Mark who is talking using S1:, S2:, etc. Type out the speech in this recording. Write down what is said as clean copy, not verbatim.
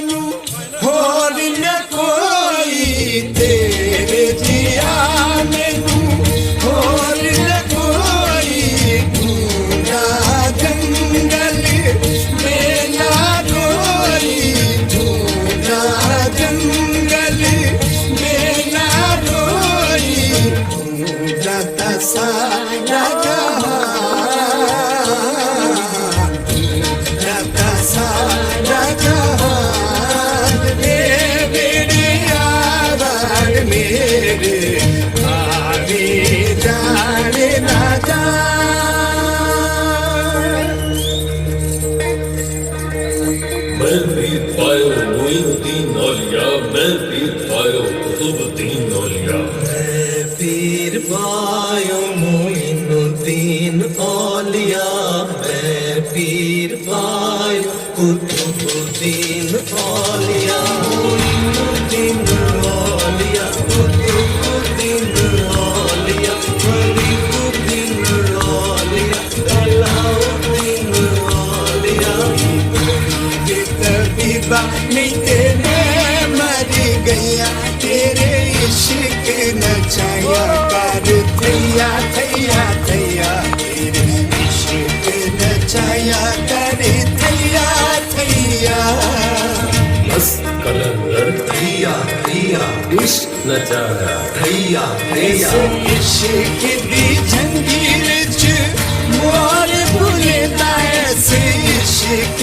S1: मैनू होर न कोई तेरे जिया मैनू होर न कोई ढूंढा जंगल में ना कोई ढूंढा जंगल में ना कोई ढूंढा सारा जहां ढूंढा सारा जहां मेरे यार मेरे आगे जाने ना जा
S2: मैं भी पायो मोइनुद्दीन औलिया मैं भी पायो कुतुबुद्दीन औलिया
S1: मैं पीर पायो मोइनुद्दीन औलिया मैं पीर पायो कुतुबुद्दीन औलिया मोइनुद्दीन औलिया कुतुबुद्दीन औलिया फरीदुद्दीन औलिया अलाउद्दीन औलिया तबीबा नहीं तेरे मर गया तेरे इश्क नचाया कर थैया थैया थैया तेरे इश्क नचाया कर थैया थैया
S2: मस्त कलंदर
S1: थैया थैया
S2: इश्क नचाया
S1: थैया थैया इश्क दी जंजीर च मोर भुलदा ऐसे इश्क